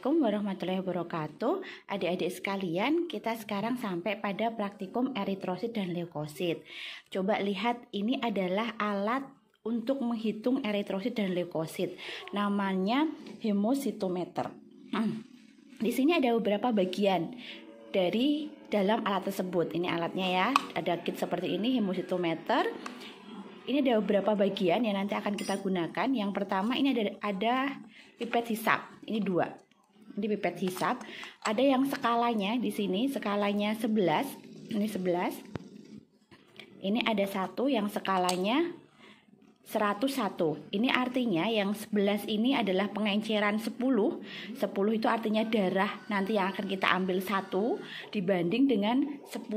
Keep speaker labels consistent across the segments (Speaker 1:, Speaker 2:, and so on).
Speaker 1: Assalamualaikum warahmatullahi wabarakatuh. Adik-adik sekalian, kita sekarang sampai pada praktikum eritrosit dan leukosit. Coba lihat, ini adalah alat untuk menghitung eritrosit dan leukosit. Namanya hemositometer. Di sini ada beberapa bagian dari dalam alat tersebut. Ini alatnya ya, ada kit seperti ini, hemositometer. Ini ada beberapa bagian yang nanti akan kita gunakan. Yang pertama ini ada pipet hisap. Ini dua. Ini pipet hisap. Ada yang skalanya di sini, skalanya 11. Ini 11. Ini ada satu yang skalanya 101. Ini artinya yang 11 ini adalah pengenceran 10. 10 itu artinya darah nanti yang akan kita ambil 1 dibanding dengan 10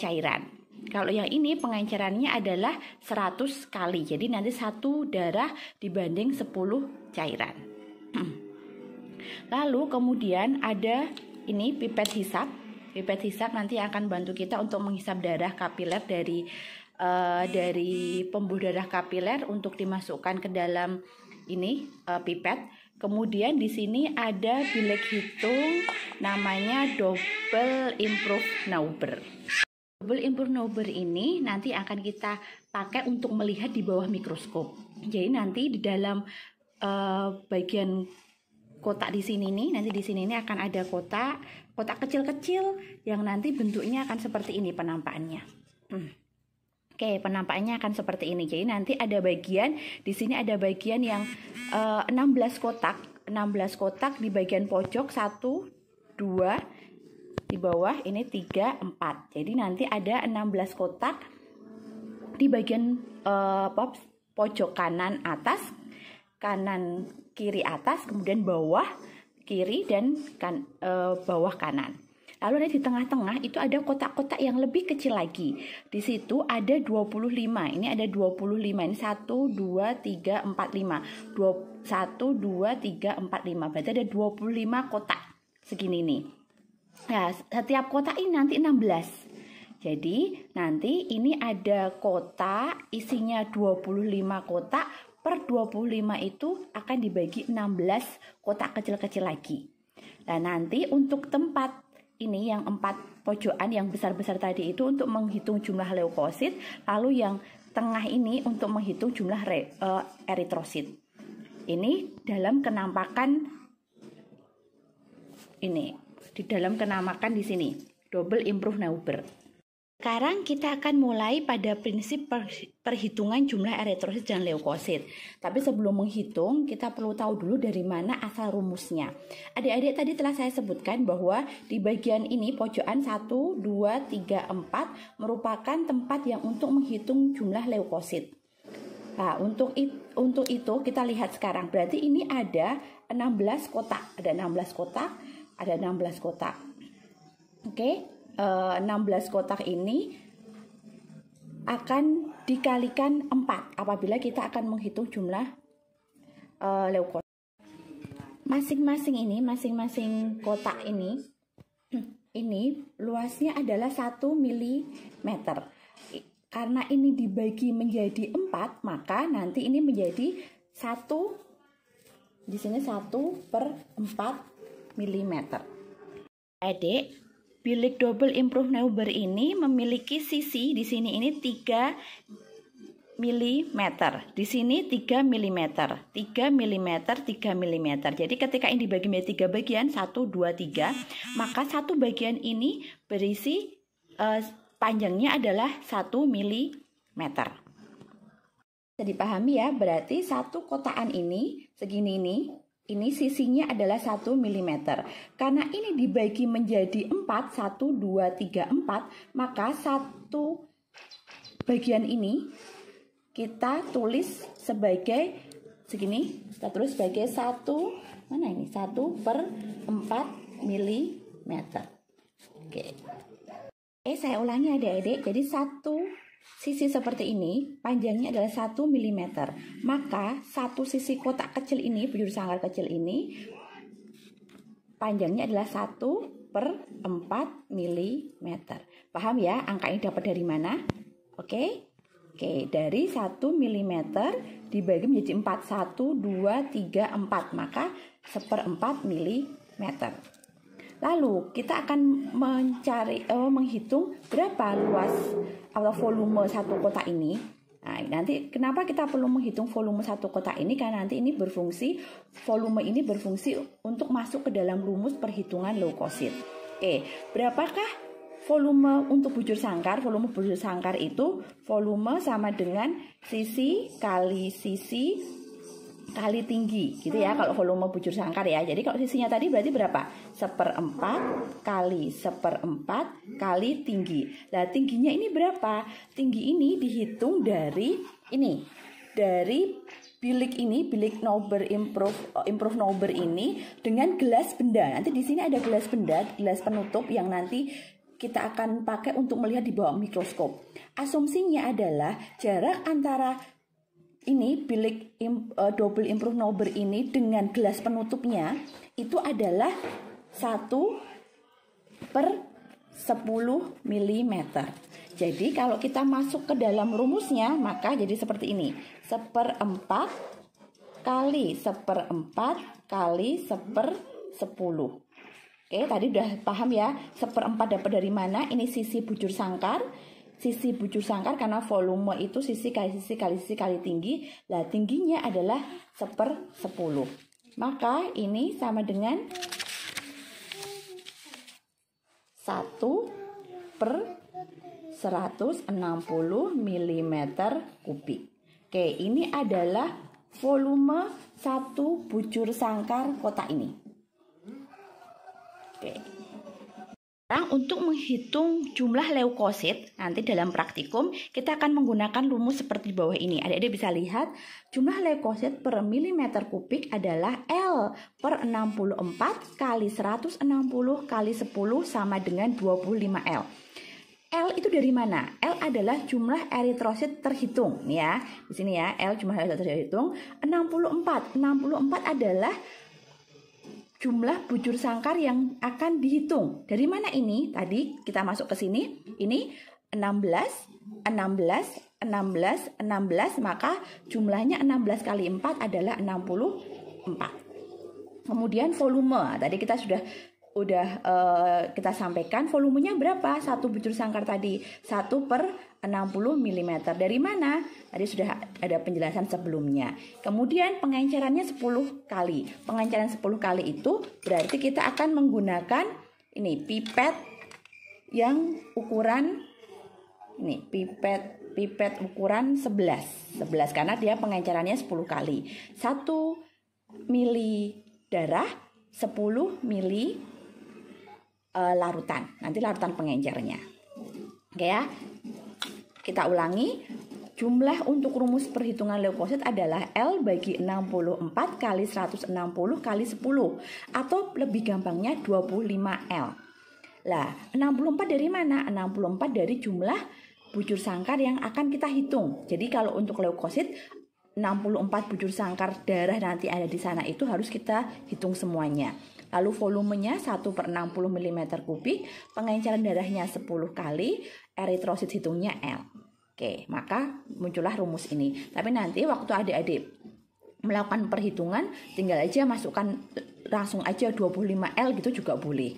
Speaker 1: cairan. Kalau yang ini pengencerannya adalah 100 kali. Jadi nanti 1 darah dibanding 10 cairan. Lalu kemudian ada ini pipet hisap. Pipet hisap nanti akan bantu kita untuk menghisap darah kapiler dari pembuluh darah kapiler untuk dimasukkan ke dalam ini pipet. Kemudian di sini ada bilik hitung namanya double improve Nauber. Double improve Nauber ini nanti akan kita pakai untuk melihat di bawah mikroskop. Jadi nanti di dalam bagian kotak di sini nih, nanti di sini ini akan ada kotak kecil-kecil yang nanti bentuknya akan seperti ini penampakannya. Oke, penampakannya akan seperti ini. Jadi nanti ada bagian di sini ada bagian yang 16 kotak di bagian pojok 1, 2 di bawah ini 3, 4. Jadi nanti ada 16 kotak di bagian pojok kanan atas, kanan kiri atas, kemudian bawah kiri dan bawah kanan. Lalu di tengah-tengah itu ada kotak-kotak yang lebih kecil lagi. Di situ ada 25. Ini ada 25. Ini 1 2 3 4 5. 1 2 3 4 5. Berarti ada 25 kotak segini nih. Nah, setiap kotak ini nanti 16. Jadi, nanti ini ada kotak isinya 25 kotak, per 25 itu akan dibagi 16 kotak kecil-kecil lagi. Nah, nanti untuk tempat ini yang 4 pojokan yang besar-besar tadi itu untuk menghitung jumlah leukosit, lalu yang tengah ini untuk menghitung jumlah eritrosit. Ini dalam kenampakan ini. Di dalam kenamakan di sini double improve Nauber. Sekarang kita akan mulai pada prinsip perhitungan jumlah eritrosit dan leukosit. Tapi sebelum menghitung, kita perlu tahu dulu dari mana asal rumusnya. Adik-adik tadi telah saya sebutkan bahwa di bagian ini pojokan 1, 2, 3, 4 merupakan tempat yang untuk menghitung jumlah leukosit. Nah, untuk itu kita lihat sekarang. Berarti ini ada 16 kotak. Ada 16 kotak. Ada 16 kotak. Oke, 16 kotak ini akan dikalikan 4 apabila kita akan menghitung jumlah leukosit. Masing-masing kotak ini luasnya adalah 1 mm. Karena ini dibagi menjadi 4, maka nanti ini menjadi 1 di sini 1/4 mm. Adik, bilik double improve Nauber ini memiliki sisi di sini ini 3 mm. Di sini 3 mm. 3 mm, 3 mm. Jadi ketika ini dibagi menjadi 3 bagian, 1, 2, 3, maka satu bagian ini berisi panjangnya adalah 1 mm. Bisa dipahami ya, berarti satu kotakan ini segini ini sisinya adalah 1 mm. Karena ini dibagi menjadi 4, 1, 2, 3, 4, maka satu bagian ini kita tulis sebagai segini. Kita tulis sebagai 1, mana ini? 1/4 mm. Oke. Saya ulangi adik-adik. Jadi satu sisi seperti ini, panjangnya adalah 1 mm. Maka satu sisi kotak kecil ini, bujur sangkar kecil ini, panjangnya adalah 1/4 mm. Paham ya angka ini dapat dari mana? Oke. Oke, dari 1 mm dibagi menjadi 4, 1, 2, 3, 4, maka 1/4 mm. Lalu kita akan menghitung berapa luas atau volume satu kotak ini. Nah, nanti kenapa kita perlu menghitung volume satu kotak ini? Karena nanti volume ini berfungsi untuk masuk ke dalam rumus perhitungan leukosit. Oke, berapakah volume untuk bujur sangkar? Volume bujur sangkar itu volume sama dengan sisi kali tinggi, gitu ya, kalau volume bujur sangkar ya. Jadi kalau sisinya tadi berarti berapa? 1/4 kali 1/4 kali tinggi. Nah, tingginya ini berapa? Tinggi ini dihitung dari bilik Nauber improve Nauber ini dengan gelas benda. Nanti di sini ada gelas benda, gelas penutup yang nanti kita akan pakai untuk melihat di bawah mikroskop. Asumsinya adalah jarak antara bilik double improve Nauber ini dengan gelas penutupnya itu adalah 1/10 mm. Jadi kalau kita masuk ke dalam rumusnya, maka jadi seperti ini. 1/4 kali 1/4 kali 1/10. Oke, tadi udah paham ya, 1/4 dapat dari mana? Ini sisi bujur sangkar. Sisi bujur sangkar karena volume itu sisi kali tinggi. Lah, tingginya adalah 1/10. Maka ini sama dengan 1/160 mm kubik. Oke, ini adalah volume satu bujur sangkar kotak ini. Oke. Sekarang untuk menghitung jumlah leukosit, nanti dalam praktikum kita akan menggunakan rumus seperti di bawah ini. Adik-adik bisa lihat jumlah leukosit per milimeter kubik adalah L/64 kali 160 kali 10 sama dengan 25 L. L itu dari mana? L adalah jumlah eritrosit terhitung, nih ya. Di sini ya, L jumlah eritrosit terhitung. 64 adalah jumlah bujur sangkar yang akan dihitung. Dari mana ini? Tadi kita masuk ke sini. Ini 16, maka jumlahnya 16 kali 4 adalah 64. Kemudian volume. Tadi kita kita sampaikan volumenya berapa? Satu bujur sangkar tadi 1/60 mm. Dari mana? Tadi sudah ada penjelasan sebelumnya. Kemudian pengencerannya 10 kali. Pengenceran 10 kali itu berarti kita akan menggunakan ini pipet yang ukuran pipet ukuran 11 karena dia pengencerannya 10 kali. 1 mili darah, 10 mili larutan. Nanti larutan pengencernya. Oke ya. Kita ulangi. Jumlah untuk rumus perhitungan leukosit adalah L bagi 64 kali 160 kali 10. Atau lebih gampangnya 25 L. Lah, 64 dari mana? 64 dari jumlah bujur sangkar yang akan kita hitung. Jadi kalau untuk leukosit 64 bujur sangkar darah nanti ada di sana itu harus kita hitung semuanya. Lalu volumenya 1/60 mm kubik, pengenceran darahnya 10 kali, eritrosit hitungnya L. Oke, maka muncullah rumus ini. Tapi nanti waktu adik-adik melakukan perhitungan, tinggal aja masukkan langsung aja 25 L gitu juga boleh.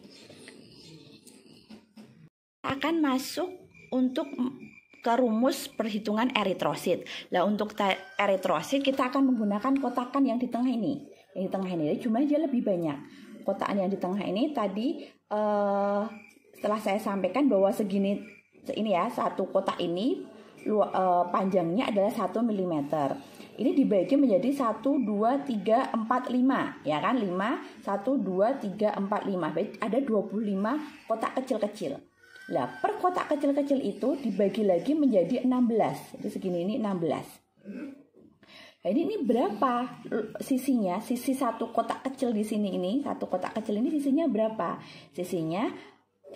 Speaker 1: Akan masuk untuk ke rumus perhitungan eritrosit. Nah, untuk eritrosit kita akan menggunakan kotakan yang di tengah ini. Yang di tengah ini jumlahnya lebih banyak. Kotakan yang di tengah ini tadi setelah saya sampaikan bahwa segini ya, satu kotak ini panjangnya adalah 1 mm. Ini dibagi menjadi 1, 2, 3, 4, 5. Ya kan? 5, 1, 2, 3, 4, 5. Baik, ada 25 kotak kecil-kecil. Nah, per kotak kecil-kecil itu dibagi lagi menjadi 16. Jadi segini ini 16. Nah, ini berapa sisinya? Sisi satu kotak kecil di sini ini, satu kotak kecil ini sisinya berapa? Sisinya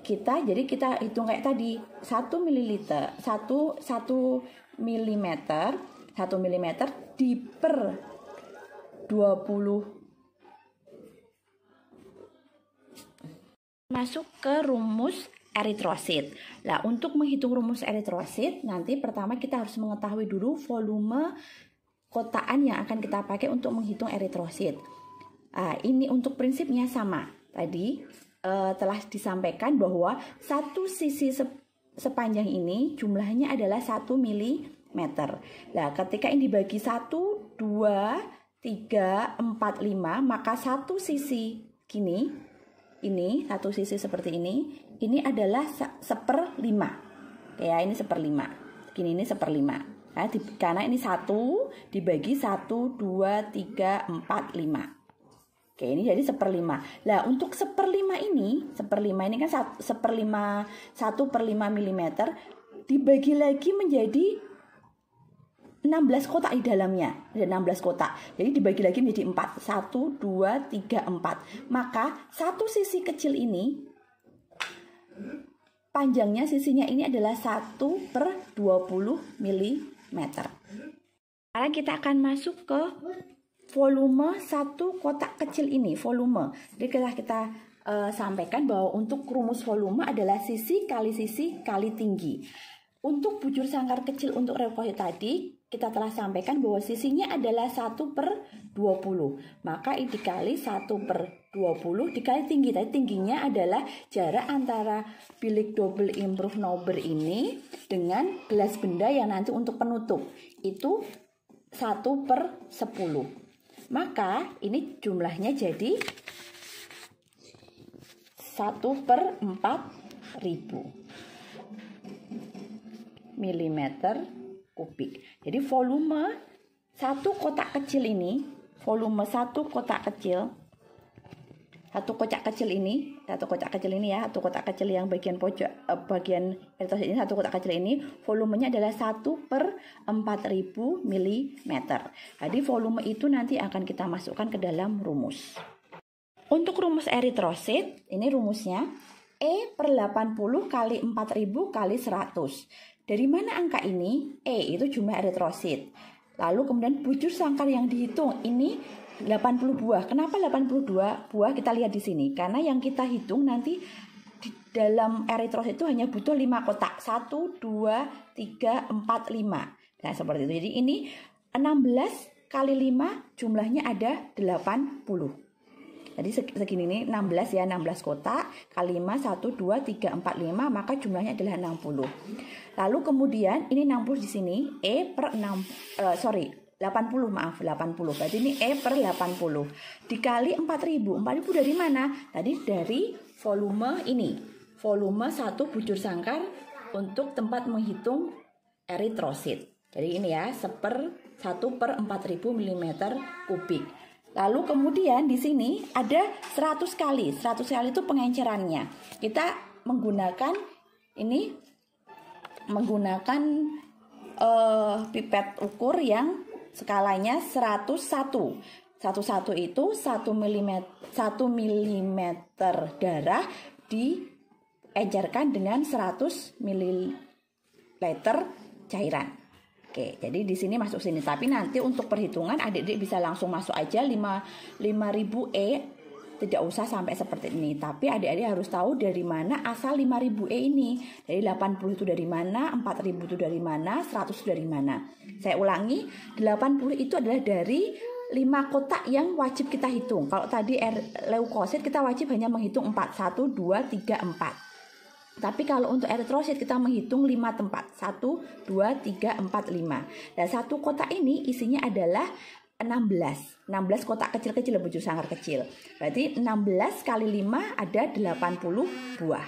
Speaker 1: kita hitung kayak tadi, 1 ml, 1 mm di per 20. Masuk ke rumus eritrosit. Nah, untuk menghitung rumus eritrosit, nanti pertama kita harus mengetahui dulu volume kotaan yang akan kita pakai untuk menghitung eritrosit. Nah, ini untuk prinsipnya sama. Tadi telah disampaikan bahwa satu sisi sepanjang ini jumlahnya adalah 1 mm. Nah, ketika ini dibagi 1, 2, 3, 4, 5, maka satu sisi gini, ini satu sisi seperti ini adalah 1/5. Ya, ini 1/5. Gini, ini 1/5. Nah, karena ini 1 dibagi 1, 2, 3, 4, 5. Oke, ini jadi 1/5. Nah, untuk 1/5 ini kan 1/5 mm dibagi lagi menjadi 16 kotak di dalamnya. Ada 16 kotak. Jadi dibagi lagi menjadi 4. 1, 2, 3, 4. Maka satu sisi kecil ini panjangnya sisinya ini adalah 1/20 mm. Sekarang kita akan masuk ke volume satu kotak kecil ini, volume. Jadi kita sampaikan bahwa untuk rumus volume adalah sisi kali tinggi. Untuk bujur sangkar kecil untuk leukosit tadi, kita telah sampaikan bahwa sisinya adalah 1/20. Maka ini dikali 1/20 dikali tinggi. Tadi tingginya adalah jarak antara bilik double improve Nauber ini dengan gelas benda yang nanti untuk penutup. Itu 1/10. Maka ini jumlahnya jadi 1/4000 mm3. Jadi volume satu kotak kecil ini, satu kotak kecil yang bagian pojok, bagian eritrosit ini, satu kotak kecil ini volumenya adalah 1/4000 mm. Jadi volume itu nanti akan kita masukkan ke dalam rumus. Untuk rumus eritrosit, ini rumusnya E/80 kali 4000 kali 100. Dari mana angka ini? E itu jumlah eritrosit. Lalu kemudian bujur sangkar yang dihitung ini 80 buah. Kenapa 82 buah? Kita lihat di sini. Karena yang kita hitung nanti di dalam eritrosit itu hanya butuh 5 kotak. 1, 2, 3, 4, 5. Nah, seperti itu. Jadi ini 16 kali 5 jumlahnya ada 80. Jadi segini ini 16 ya, 16 kotak kali 5, 1, 2, 3, 4, 5, maka jumlahnya adalah 60. Lalu kemudian ini 60 di sini, 80, berarti ini E/80 dikali 4000. 4000 dari mana? Tadi dari volume ini, volume satu bujur sangkar untuk tempat menghitung eritrosit. Jadi ini ya, 1/4000 mm3. Lalu kemudian di sini ada 100 kali. 100 kali itu pengencerannya. Kita menggunakan pipet ukur yang skalanya 101. 101 itu 1 mm darah diencerkan dengan 100 ml cairan. Oke, jadi di sini masuk sini. Tapi nanti untuk perhitungan adik-adik bisa langsung masuk aja 5000 E. Tidak usah sampai seperti ini. Tapi adik-adik harus tahu dari mana asal 5000 E ini. Dari 80 itu dari mana, 4000 itu dari mana, 100 itu dari mana. Saya ulangi, 80 itu adalah dari 5 kotak yang wajib kita hitung. Kalau tadi leukosit kita wajib hanya menghitung 4. 1, 2, 3, 4. Tapi kalau untuk eritrosit kita menghitung 5 tempat. 1, 2, 3, 4, 5. Dan satu kotak ini isinya adalah 16 kotak kecil-kecil, bujur sangkar kecil. Berarti 16 kali 5 ada 80 buah.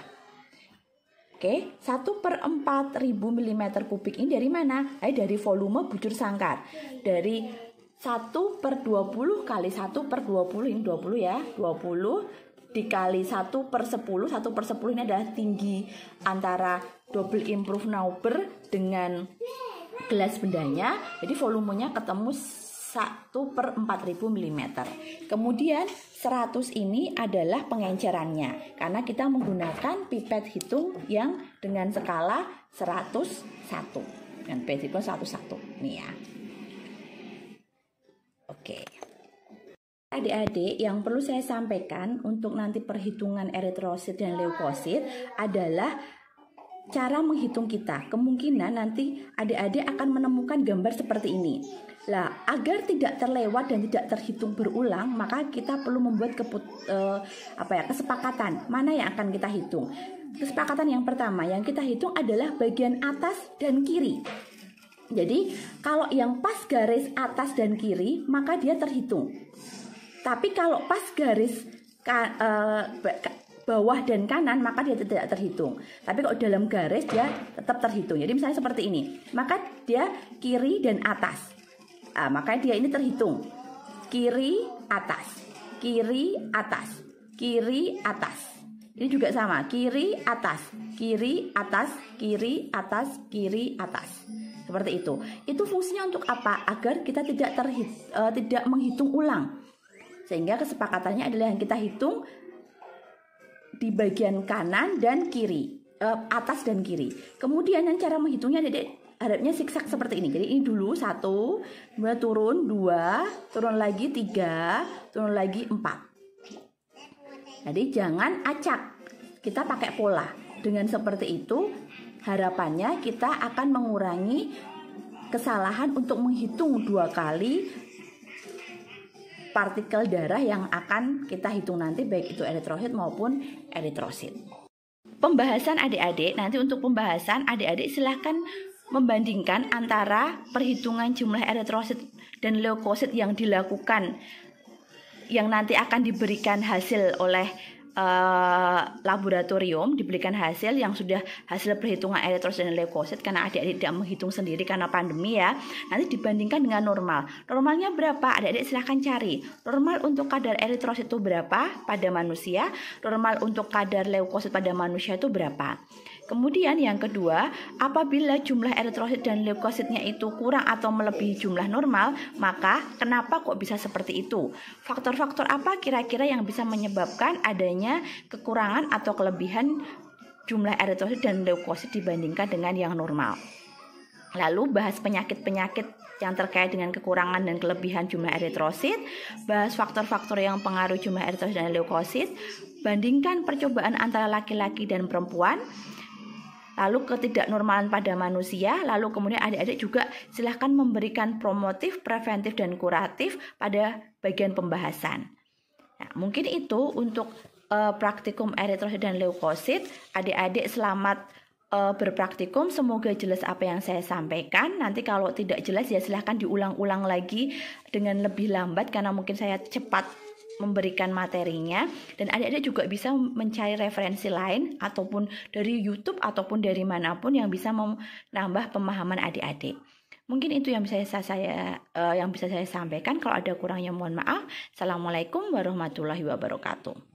Speaker 1: Oke, 1/4000 mm3 ini dari mana? Dari volume bujur sangkar. Dari 1/20 kali 1/20, ini 20 ya, 20 dikali 1/10. 1/10 ini adalah tinggi antara double improve Nauber dengan gelas bendanya. Jadi volumenya ketemu 1/4000 mm. Kemudian 100 ini adalah pengencerannya. Karena kita menggunakan pipet hitung yang dengan skala 101. Dan pipet hitung 101. Nih ya. Oke. Adik-adik, yang perlu saya sampaikan untuk nanti perhitungan eritrosit dan leukosit adalah cara menghitung kita. Kemungkinan nanti adik-adik akan menemukan gambar seperti ini. Nah, agar tidak terlewat dan tidak terhitung berulang, maka kita perlu membuat kesepakatan mana yang akan kita hitung. Kesepakatan yang pertama yang kita hitung adalah bagian atas dan kiri. Jadi, kalau yang pas garis atas dan kiri, maka dia terhitung. Tapi kalau pas garis bawah dan kanan, maka dia tidak terhitung. Tapi kalau dalam garis dia tetap terhitung. Jadi misalnya seperti ini, maka dia kiri dan atas. Maka dia ini terhitung. Kiri, atas. Kiri, atas. Kiri, atas. Ini juga sama, kiri, atas. Kiri, atas. Kiri, atas. Kiri, atas. Seperti itu. Itu fungsinya untuk apa? Agar kita tidak menghitung ulang. Sehingga kesepakatannya adalah yang kita hitung di bagian kanan dan kiri, atas dan kiri. Kemudian yang cara menghitungnya harapnya zigzag seperti ini. Jadi ini dulu 1, kemudian turun 2, turun lagi 3, turun lagi 4. Jadi jangan acak, kita pakai pola. Dengan seperti itu harapannya kita akan mengurangi kesalahan untuk menghitung 2 kali partikel darah yang akan kita hitung nanti, baik itu eritrosit maupun eritrosit. Pembahasan adik-adik, nanti untuk pembahasan adik-adik silahkan membandingkan antara perhitungan jumlah eritrosit dan leukosit yang dilakukan, yang nanti akan diberikan hasil oleh laboratorium, diberikan hasil yang sudah hasil perhitungan eritrosit dan leukosit, karena adik-adik tidak menghitung sendiri karena pandemi ya. Nanti dibandingkan dengan normal. Normalnya berapa? Adik-adik silahkan cari. Normal untuk kadar eritrosit itu berapa pada manusia? Normal untuk kadar leukosit pada manusia itu berapa? Kemudian yang kedua, apabila jumlah eritrosit dan leukositnya itu kurang atau melebihi jumlah normal, maka kenapa kok bisa seperti itu? Faktor-faktor apa kira-kira yang bisa menyebabkan adanya kekurangan atau kelebihan jumlah eritrosit dan leukosit dibandingkan dengan yang normal? Lalu bahas penyakit-penyakit yang terkait dengan kekurangan dan kelebihan jumlah eritrosit, bahas faktor-faktor yang pengaruh jumlah eritrosit dan leukosit, bandingkan percobaan antara laki-laki dan perempuan, lalu ketidaknormalan pada manusia, lalu kemudian adik-adik juga silahkan memberikan promotif, preventif, dan kuratif pada bagian pembahasan. Nah, mungkin itu untuk praktikum eritrosit dan leukosit. Adik-adik selamat berpraktikum, semoga jelas apa yang saya sampaikan. Nanti kalau tidak jelas ya silahkan diulang-ulang lagi dengan lebih lambat karena mungkin saya cepat memberikan materinya, dan adik-adik juga bisa mencari referensi lain ataupun dari YouTube ataupun dari manapun yang bisa menambah pemahaman adik-adik. Mungkin itu yang bisa saya sampaikan. Kalau ada kurangnya mohon maaf. Assalamualaikum warahmatullahi wabarakatuh.